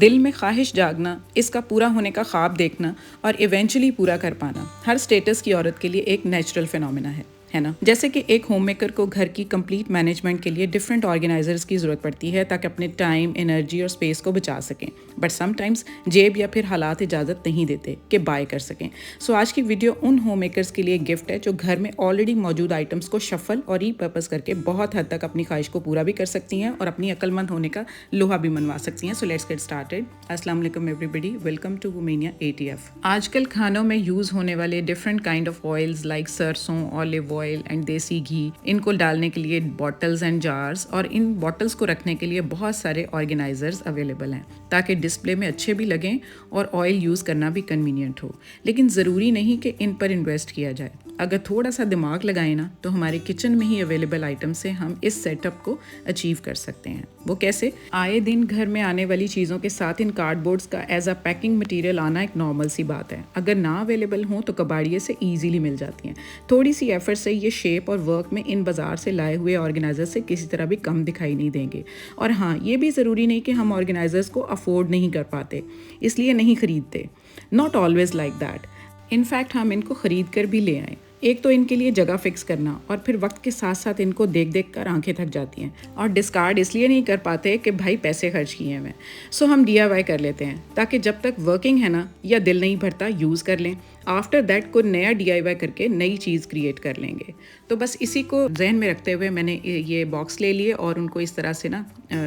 दिल में ख्वाहिश जागना, इसका पूरा होने का ख्वाब देखना और इवेंचुअली पूरा कर पाना हर स्टेटस की औरत के लिए एक नेचुरल फिनोमेना है ना। जैसे कि एक होम मेकर को घर की कंप्लीट मैनेजमेंट के लिए डिफरेंट ऑर्गेनाइजर्स की ज़रूरत पड़ती है ताकि अपने टाइम, एनर्जी और स्पेस को बचा सकें, बट समटाइम्स जेब या फिर हालात इजाज़त नहीं देते कि बाय कर सकें। सो आज की वीडियो उन होम मेकर्स के लिए गिफ्ट है जो घर में ऑलरेडी मौजूद आइटम्स को शफल और रीपर्पस करके बहुत हद तक अपनी ख्वाहिश को पूरा भी कर सकती हैं और अपनी अक्लमंद होने का लोहा भी मनवा सकती हैं। So let's get started. अस्सलाम वालेकुम एवरीबॉडी, वेलकम टू वुमेनिया ATF। आजकल खानों में यूज़ होने वाले different kind of oils like सरसों, ऑलिव ऑयल एंड देसी घी, इनको डालने के लिए बॉटल्स एंड जार्स और इन बॉटल्स को रखने के लिए बहुत सारे ऑर्गेनाइजर्स अवेलेबल हैं ताकि डिस्प्ले में अच्छे भी लगें और ऑयल यूज़ करना भी कन्वीनियंट हो। लेकिन ज़रूरी नहीं कि इन पर इन्वेस्ट किया जाए। अगर थोड़ा सा दिमाग लगाए ना तो हमारे किचन में ही अवेलेबल आइटम से हम इस सेटअप को अचीव कर सकते हैं। वो कैसे? आए दिन घर में आने वाली चीज़ों के साथ इन कार्डबोर्ड्स का एज अ पैकिंग मटेरियल आना एक नॉर्मल सी बात है। अगर ना अवेलेबल हो तो कबाड़िए से ईजीली मिल जाती हैं। थोड़ी सी एफर्ट से ये शेप और वर्क में इन बाज़ार से लाए हुए ऑर्गेनाइजर से किसी तरह भी कम दिखाई नहीं देंगे। और हाँ, ये भी ज़रूरी नहीं कि हम ऑर्गेनाइजर्स को अफोर्ड नहीं कर पाते इसलिए नहीं ख़रीदते। Not always like that. In fact हम इनको ख़रीद कर भी ले आएँ। एक तो इनके लिए जगह फिक्स करना और फिर वक्त के साथ साथ इनको देख देख कर आंखें थक जाती हैं और डिस्कार्ड इसलिए नहीं कर पाते कि भाई पैसे खर्च किए हैं। सो हम DIY कर लेते हैं ताकि जब तक वर्किंग है ना या दिल नहीं भरता यूज़ कर लें। आफ्टर दैट कोई नया DIY करके नई चीज़ क्रिएट कर लेंगे। तो बस इसी को जहन में रखते हुए मैंने ये बॉक्स ले लिए और उनको इस तरह से ना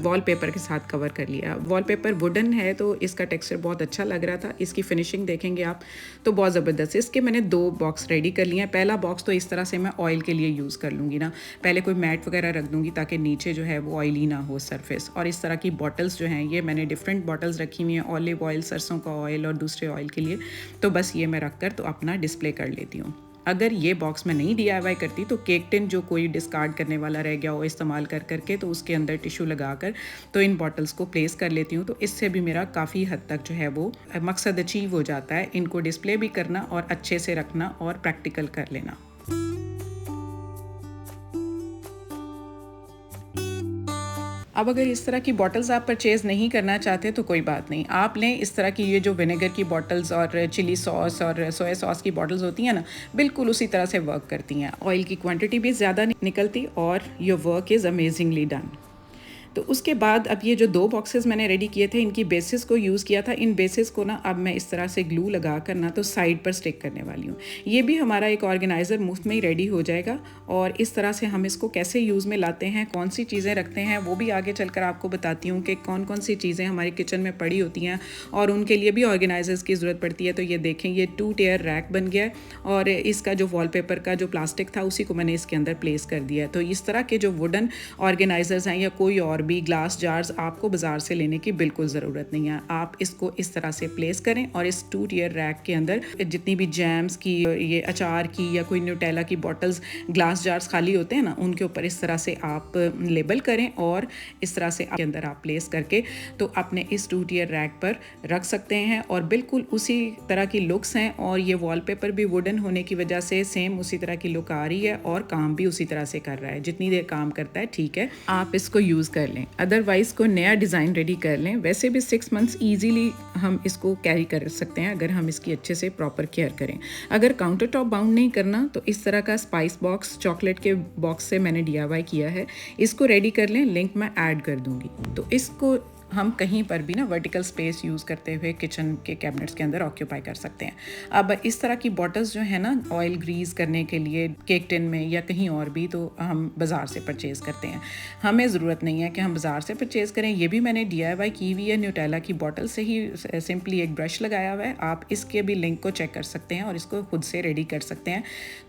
वॉलपेपर के साथ कवर कर लिया। वॉलपेपर वुडन है तो इसका टेक्सचर बहुत अच्छा लग रहा था। इसकी फिनिशिंग देखेंगे आप तो बहुत ज़बरदस्त है। इसके मैंने 2 बॉक्स रेडी कर लिए हैं। पहला बॉक्स तो इस तरह से मैं ऑयल के लिए यूज़ कर लूँगी ना, पहले कोई मैट वगैरह रख दूँगी ताकि नीचे जो है वो ऑयली ना हो सरफेस। और इस तरह की बॉटल्स जो हैं ये मैंने डिफरेंट बॉटल्स रखी हुई हैं, ऑलिव ऑयल, सरसों का ऑयल और दूसरे ऑयल के लिए। तो बस ये मैं रख कर तो अपना डिस्प्ले कर लेती हूँ। अगर ये बॉक्स मैं नहीं DIY करती तो केक टिन जो कोई डिस्कार्ड करने वाला रह गया हो इस्तेमाल कर करके तो उसके अंदर टिश्यू लगाकर तो इन बॉटल्स को प्लेस कर लेती हूँ। तो इससे भी मेरा काफ़ी हद तक जो है वो मकसद अचीव हो जाता है, इनको डिस्प्ले भी करना और अच्छे से रखना और प्रैक्टिकल कर लेना। अब अगर इस तरह की बॉटल्स आप परचेज़ नहीं करना चाहते तो कोई बात नहीं, आप लें इस तरह की ये जो विनेगर की बॉटल्स और चिली सॉस और सोया सॉस की बॉटल्स होती हैं ना, बिल्कुल उसी तरह से वर्क करती हैं। ऑयल की क्वांटिटी भी ज़्यादा निकलती और your work is amazingly done. तो उसके बाद अब ये जो 2 बॉक्सेस मैंने रेडी किए थे इनकी बेसिस को यूज़ किया था। इन बेसिस को ना अब मैं इस तरह से ग्लू लगा कर ना तो साइड पर स्टिक करने वाली हूँ। ये भी हमारा एक ऑर्गेनाइज़र मुफ्त में ही रेडी हो जाएगा और इस तरह से हम इसको कैसे यूज़ में लाते हैं, कौन सी चीज़ें रखते हैं वो भी आगे चलकर आपको बताती हूँ कि कौन कौन सी चीज़ें हमारे किचन में पड़ी होती हैं और उनके लिए भी ऑर्गेनाइजर्स की ज़रूरत पड़ती है। तो ये देखें, ये 2 टियर रैक बन गया है और इसका जो वॉलपेपर का जो प्लास्टिक था उसी को मैंने इसके अंदर प्लेस कर दिया है। तो इस तरह के जो वुडन ऑर्गेनाइजर्स हैं या कोई और भी ग्लास जार आपको बाजार से लेने की बिल्कुल ज़रूरत नहीं है। आप इसको इस तरह से प्लेस करें और इस 2 टियर रैक के अंदर जितनी भी जैम्स की, ये अचार की या कोई न्यूटेला की बॉटल्स, ग्लास जार्स खाली होते हैं ना, उनके ऊपर इस तरह से आप लेबल करें और इस तरह से आपके अंदर आप प्लेस करके तो अपने इस 2 टियर रैक पर रख सकते हैं और बिल्कुल उसी तरह की लुक्स हैं और ये वॉलपेपर भी वुडन होने की वजह से सेम उसी तरह की लुक आ रही है और काम भी उसी तरह से कर रहा है। जितनी देर काम करता है ठीक है, आप इसको यूज़ कर लें। अदरवाइज को नया डिज़ाइन रेडी कर लें। वैसे भी 6 मंथ्स ईजीली हम इसको कैरी कर सकते हैं अगर हम इसकी अच्छे से प्रॉपर केयर करें। अगर काउंटर टॉप बाउंड नहीं करना तो इस तरह का स्पाइस बॉक्स चॉकलेट के बॉक्स से मैंने DIY किया है, इसको रेडी कर लें, लिंक मैं ऐड कर दूंगी। तो इसको हम कहीं पर भी ना वर्टिकल स्पेस यूज़ करते हुए किचन के कैबिनेट्स के अंदर ऑक्यूपाई कर सकते हैं। अब इस तरह की बॉटल्स जो है ना ऑयल ग्रीस करने के लिए केक टिन में या कहीं और भी तो हम बाज़ार से परचेज़ करते हैं। हमें ज़रूरत नहीं है कि हम बाज़ार से परचेज़ करें। ये भी मैंने DIY की हुई है, न्यूटेला की बॉटल से ही सिंपली एक ब्रश लगाया हुआ है। आप इसके भी लिंक को चेक कर सकते हैं और इसको खुद से रेडी कर सकते हैं।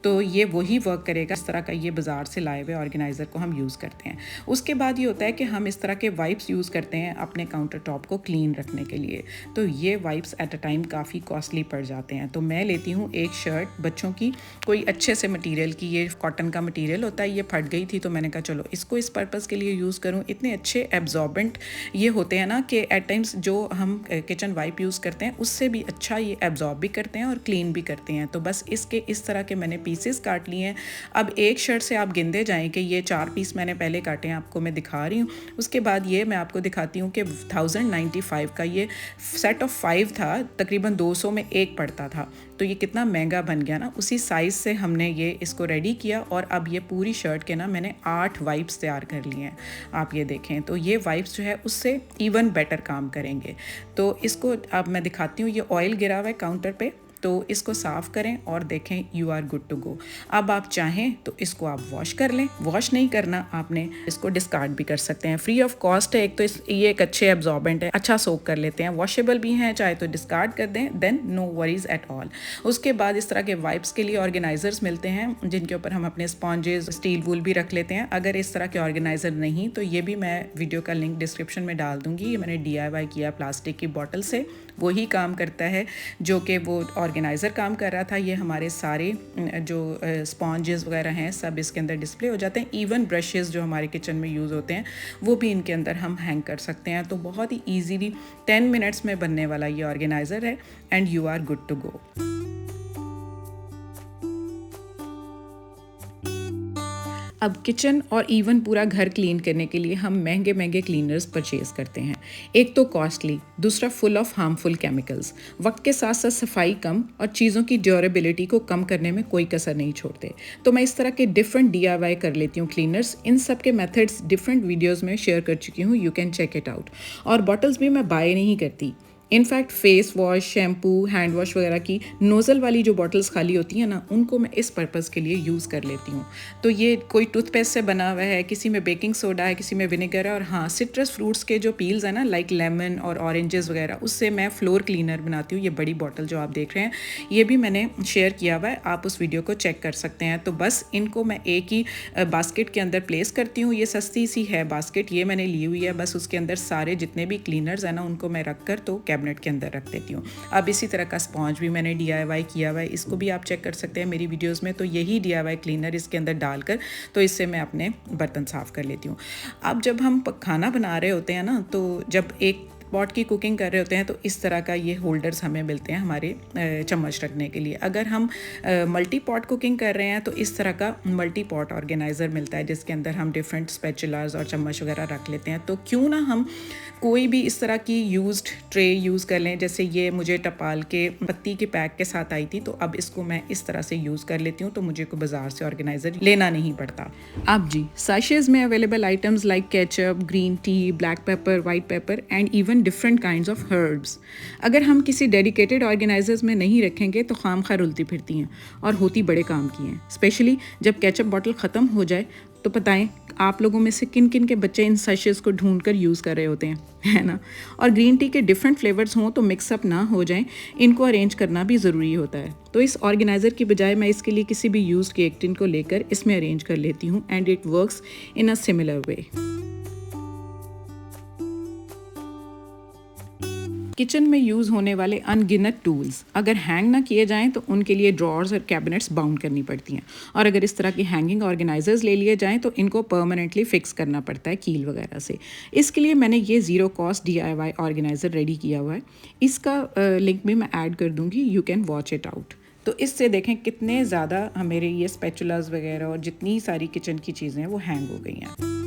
तो ये वही वर्क करेगा इस तरह का ये बाज़ार से लाए हुए ऑर्गेनाइज़र को हम यूज़ करते हैं। उसके बाद ये होता है कि हम इस तरह के वाइप्स यूज़ करते हैं अपने काउंटर टॉप को क्लीन रखने के लिए। तो ये वाइप्स एट अ टाइम काफ़ी कॉस्टली पड़ जाते हैं। तो मैं लेती हूँ एक शर्ट बच्चों की, कोई अच्छे से मटेरियल की, ये कॉटन का मटेरियल होता है, ये फट गई थी तो मैंने कहा चलो इसको इस पर्पज़ के लिए यूज़ करूँ। इतने अच्छे एब्जॉर्बेंट ये होते हैं ना कि एट टाइम्स जो हम किचन वाइप यूज़ करते हैं उससे भी अच्छा ये एब्जॉर्ब भी करते हैं और क्लीन भी करते हैं। तो बस इसके इस तरह के मैंने पीसेस काट लिए हैं। अब एक शर्ट से आप गिनते जाएँ कि ये 4 पीस मैंने पहले काटे हैं, आपको मैं दिखा रही हूँ। उसके बाद ये मैं आपको दिखाती हूँ कि कि 1095 का ये सेट ऑफ 5 था, तकरीबन 200 में एक पड़ता था। तो ये कितना महंगा बन गया ना। उसी साइज़ से हमने ये इसको रेडी किया और अब ये पूरी शर्ट के ना मैंने 8 वाइप्स तैयार कर लिए हैं। आप ये देखें तो ये वाइप्स जो है उससे इवन बेटर काम करेंगे। तो इसको अब मैं दिखाती हूँ, ये ऑयल गिरा हुआ है काउंटर पे, तो इसको साफ़ करें और देखें you are good to go. अब आप चाहें तो इसको आप वॉश कर लें, वॉश नहीं करना आपने इसको डिस्कार्ड भी कर सकते हैं, फ्री ऑफ कॉस्ट है। एक तो ये एक अच्छे एब्जॉर्बेंट है, अच्छा सोक कर लेते हैं, वॉशेबल भी हैं, चाहे तो डिस्कार्ड कर दें, then no worries at all. उसके बाद इस तरह के वाइप्स के लिए ऑर्गेनाइजर्स मिलते हैं जिनके ऊपर हम अपने स्पॉन्जेस, स्टील वूल भी रख लेते हैं। अगर इस तरह के ऑर्गेनाइजर नहीं तो ये भी मैं वीडियो का लिंक डिस्क्रिप्शन में डाल दूंगी। ये मैंने DIY किया प्लास्टिक की बॉटल से, वही काम करता है जो कि वो ऑर्गेनाइज़र काम कर रहा था। ये हमारे सारे जो स्पॉन्जेस वगैरह हैं सब इसके अंदर डिस्प्ले हो जाते हैं। इवन ब्रशेस जो हमारे किचन में यूज़ होते हैं वो भी इनके अंदर हम हैंग कर सकते हैं। तो बहुत ही ईजीली 10 मिनट्स में बनने वाला ये ऑर्गेनाइज़र है and you are good to go. अब किचन और इवन पूरा घर क्लीन करने के लिए हम महंगे महंगे क्लीनर्स परचेज़ करते हैं। एक तो कॉस्टली, दूसरा फुल ऑफ हार्मफुल केमिकल्स। वक्त के साथ साथ सफाई कम और चीज़ों की ड्यूरेबिलिटी को कम करने में कोई कसर नहीं छोड़ते। तो मैं इस तरह के डिफरेंट DIY कर लेती हूँ क्लीनर्स। इन सब के मेथड्स डिफरेंट वीडियोज़ में शेयर कर चुकी हूँ, you can check it out. और बॉटल्स भी मैं बाय नहीं करती। In fact face wash, shampoo, hand wash वगैरह की नोज़ल वाली जो बॉटल्स खाली होती हैं ना, उनको मैं इस पर्पज़ के लिए यूज़ कर लेती हूँ। तो ये कोई टूथपेस्ट से बना हुआ है, किसी में बेकिंग सोडा है, किसी में विनेगर है। और हाँ, सिट्रस फ्रूट्स के जो पील्स हैं ना, लाइक लेमन और ऑरेंजेस वगैरह, उससे मैं फ्लोर क्लीनर बनाती हूँ। ये बड़ी बॉटल जो आप देख रहे हैं ये भी मैंने शेयर किया हुआ है, आप उस वीडियो को चेक कर सकते हैं। तो बस इनको मैं एक ही बास्केट के अंदर प्लेस करती हूँ। ये सस्ती सी है बास्केट, ये मैंने ली हुई है। बस उसके अंदर सारे जितने भी क्लीनर्स हैं ना उनको मैं रख कर तो कैबिनेट के अंदर रख देती हूँ। अब इसी तरह का स्पॉन्ज भी मैंने DIY किया हुआ है, इसको भी आप चेक कर सकते हैं मेरी वीडियोस में। तो यही DIY क्लीनर इसके अंदर डालकर तो इससे मैं अपने बर्तन साफ़ कर लेती हूँ। अब जब हम खाना बना रहे होते हैं ना, तो जब एक पॉट की कुकिंग कर रहे होते हैं तो इस तरह का ये होल्डर्स हमें मिलते हैं हमारे चम्मच रखने के लिए। अगर हम मल्टी पॉट कुकिंग कर रहे हैं तो इस तरह का मल्टी पॉट ऑर्गेनाइज़र मिलता है जिसके अंदर हम डिफरेंट स्पैचुलास और चम्मच वगैरह रख लेते हैं। तो क्यों ना हम कोई भी इस तरह की यूज्ड ट्रे यूज़ कर लें। जैसे ये मुझे टपाल के पत्ती के पैक के साथ आई थी, तो अब इसको मैं इस तरह से यूज़ कर लेती हूँ, तो मुझे को बाज़ार से ऑर्गेनाइज़र लेना नहीं पड़ता। अब जी, सैशेज़ में available items like ketchup, green tea, black pepper, white paper and even different kinds of herbs अगर हम किसी डेडिकेटेड ऑर्गेनाइजर्स में नहीं रखेंगे तो खामखा रुलती फिरती हैं और होती बड़े काम की हैं। स्पेशली जब केचप बॉटल ख़त्म हो जाए तो बताएं आप लोगों में से किन किन के बच्चे इन सैशेज़ को ढूंढ कर यूज़ कर रहे होते हैं, है ना। और ग्रीन टी के डिफरेंट फ्लेवर्स हों तो मिक्सअप ना हो जाएं, इनको अरेंज करना भी ज़रूरी होता है। तो इस ऑर्गेनाइज़र की बजाय मैं इसके लिए किसी भी यूज़ केक टिन को लेकर इसमें अरेंज कर लेती हूँ and it works in a similar way. Kitchen में यूज़ होने वाले अनगिनत टूल्स अगर हैंग ना किए जाएं तो उनके लिए ड्रॉर्स और कैबिनेट्स बाउंड करनी पड़ती हैं, और अगर इस तरह की हैंगिंग ऑर्गेनाइजर्स ले लिए जाएं तो इनको परमानेंटली फिक्स करना पड़ता है कील वगैरह से। इसके लिए मैंने ये zero cost DIY organiser ready किया हुआ है, इसका लिंक भी मैं ऐड कर दूँगी, you can watch it out. तो इससे देखें कितने ज़्यादा मेरे ये स्पैचुलास वगैरह और जितनी सारी किचन की चीज़ें हैं वो हैंग हो गई हैं।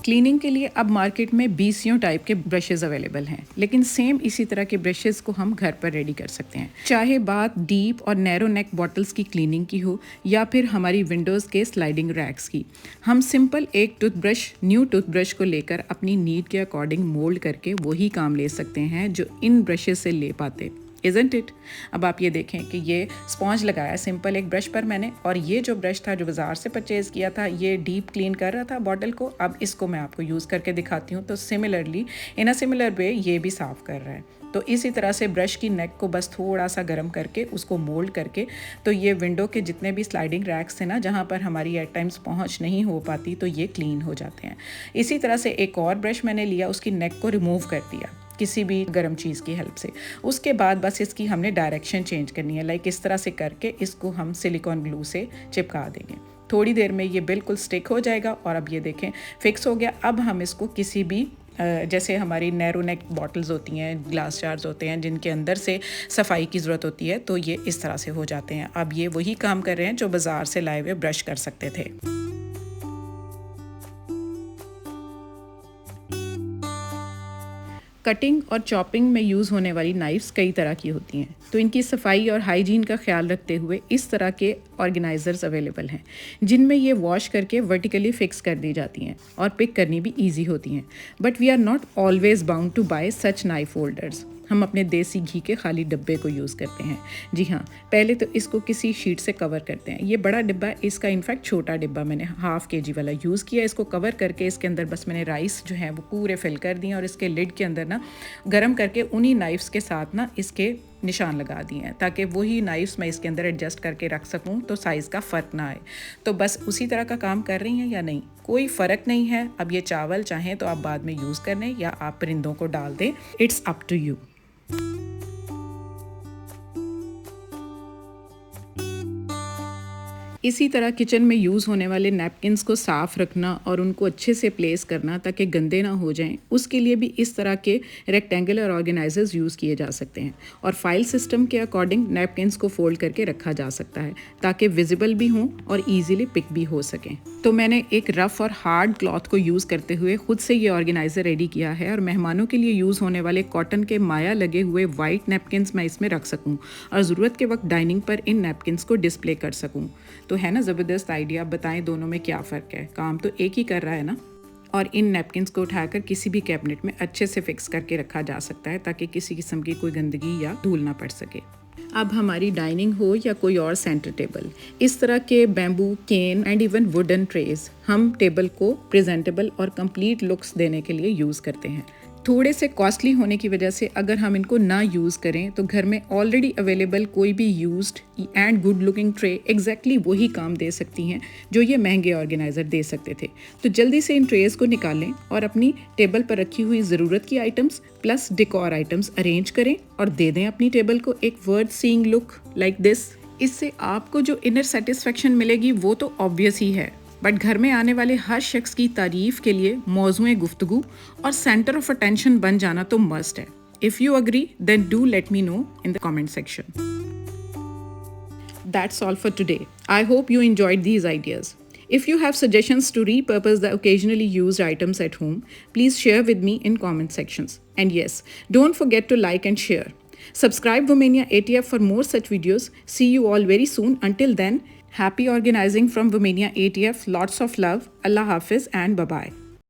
क्लीनिंग के लिए अब मार्केट में 20 टाइप के ब्रशेज़ अवेलेबल हैं, लेकिन सेम इसी तरह के ब्रशेज़ को हम घर पर रेडी कर सकते हैं। चाहे बात डीप और नैरो नेक बॉटल्स की क्लीनिंग की हो या फिर हमारी विंडोज़ के स्लाइडिंग रैक्स की, हम सिंपल एक टूथब्रश, न्यू टूथब्रश को लेकर अपनी नीड के अकॉर्डिंग मोल्ड करके वही काम ले सकते हैं जो इन ब्रशेज़ से ले पाते। Isn't it? अब आप ये देखें कि ये स्पॉन्ज लगाया सिंपल एक ब्रश पर मैंने, और ये जो ब्रश था जो बाज़ार से परचेज़ किया था ये डीप क्लीन कर रहा था बॉटल को। अब इसको मैं आपको यूज़ करके दिखाती हूँ। तो similarly in a similar way ये भी साफ़ कर रहा है। तो इसी तरह से ब्रश की नेक को बस थोड़ा सा गर्म करके उसको मोल्ड करके, तो ये विंडो के जितने भी स्लाइडिंग रैक्स थे ना जहाँ पर हमारी एट टाइम्स पहुँच नहीं हो पाती, तो ये क्लीन हो जाते हैं। इसी तरह से एक और ब्रश मैंने लिया, उसकी नेक को रिमूव कर दिया किसी भी गर्म चीज़ की हेल्प से। उसके बाद बस इसकी हमने डायरेक्शन चेंज करनी है, लाइक इस तरह से करके इसको हम सिलिकॉन ग्लू से चिपका देंगे। थोड़ी देर में ये बिल्कुल स्टिक हो जाएगा और अब ये देखें फिक्स हो गया। अब हम इसको किसी भी जैसे हमारी नैरो नेक बॉटल्स होती हैं, ग्लास जार्स होते हैं जिनके अंदर से सफाई की ज़रूरत होती है, तो ये इस तरह से हो जाते हैं। अब ये वही काम कर रहे हैं जो बाज़ार से लाए हुए ब्रश कर सकते थे। कटिंग और चॉपिंग में यूज़ होने वाली नाइफ्स कई तरह की होती हैं, तो इनकी सफाई और हाइजीन का ख्याल रखते हुए इस तरह के ऑर्गेनाइजर्स अवेलेबल हैं जिनमें ये वॉश करके वर्टिकली फिक्स कर दी जाती हैं और पिक करनी भी ईजी होती हैं। But we are not always bound to buy such knife holders. हम अपने देसी घी के खाली डब्बे को यूज़ करते हैं। जी हाँ, पहले तो इसको किसी शीट से कवर करते हैं। ये बड़ा डिब्बा, इसका इनफैक्ट छोटा डिब्बा मैंने 1/2 kg वाला यूज़ किया। इसको कवर करके इसके अंदर बस मैंने राइस जो है वो पूरे फिल कर दिए और इसके लिड के अंदर ना गर्म करके उन्हीं नाइफ्स के साथ ना इसके निशान लगा दिए हैं ताकि वही नाइफ्स मैं इसके अंदर एडजस्ट करके रख सकूं तो साइज़ का फ़र्क ना आए। तो बस उसी तरह का काम कर रही हैं या नहीं, कोई फ़र्क नहीं है। अब ये चावल चाहें तो आप बाद में यूज़ कर लें या आप परिंदों को डाल दें, इट्स अप टू यू। इसी तरह किचन में यूज़ होने वाले नैपकिन्स को साफ़ रखना और उनको अच्छे से प्लेस करना ताकि गंदे ना हो जाएं, उसके लिए भी इस तरह के रेक्टेंगुलर ऑर्गेनाइजर्स यूज़ किए जा सकते हैं। और फाइल सिस्टम के अकॉर्डिंग नैपकिन्स को फोल्ड करके रखा जा सकता है ताकि विजिबल भी हों और ईजिली पिक भी हो सकें। तो मैंने एक रफ़ और हार्ड क्लॉथ को यूज़ करते हुए खुद से ये ऑर्गेनाइज़र रेडी किया है और मेहमानों के लिए यूज़ होने वाले कॉटन के माया लगे हुए वाइट नैपकिन्स मैं इसमें रख सकूँ और ज़रूरत के वक्त डाइनिंग पर इन नैपकिन्स को डिस्प्ले कर सकूँ। तो है ना ज़बरदस्त आइडिया। बताएं दोनों में क्या फ़र्क है, काम तो एक ही कर रहा है ना। और इन नैपकिन्स को उठाकर किसी भी कैबिनेट में अच्छे से फिक्स करके रखा जा सकता है ताकि किसी किस्म की कोई गंदगी या धूल ना पड़ सके। अब हमारी डाइनिंग हो या कोई और सेंटर टेबल, इस तरह के bamboo, cane and even wooden trays हम टेबल को प्रेजेंटेबल और कंप्लीट लुक्स देने के लिए यूज़ करते हैं। थोड़े से कॉस्टली होने की वजह से अगर हम इनको ना यूज़ करें तो घर में ऑलरेडी अवेलेबल कोई भी used and good looking tray exactly वही काम दे सकती हैं जो ये महंगे ऑर्गेनाइज़र दे सकते थे। तो जल्दी से इन ट्रेज़ को निकालें और अपनी टेबल पर रखी हुई ज़रूरत की items plus decor items arrange करें और दे दें अपनी टेबल को एक worth seeing look like this. इससे आपको जो इनर सेटिस्फेक्शन मिलेगी वो तो ऑब्वियस ही है, बट घर में आने वाले हर शख्स की तारीफ के लिए मौज़ूए गुफ्तगू और सेंटर ऑफ अटेंशन बन जाना तो मस्ट है। If you agree then do let me know in the comment section. That's all for today. I hope you enjoyed these ideas. If you have suggestions to repurpose the occasionally used items at home, please share with me in comment sections. And yes, don't forget to like and share. Subscribe Womania ATF for more such videos. See you all very soon. Until then, happy organizing from Womania ATF. Lots of love. Allah Hafiz and bye-bye.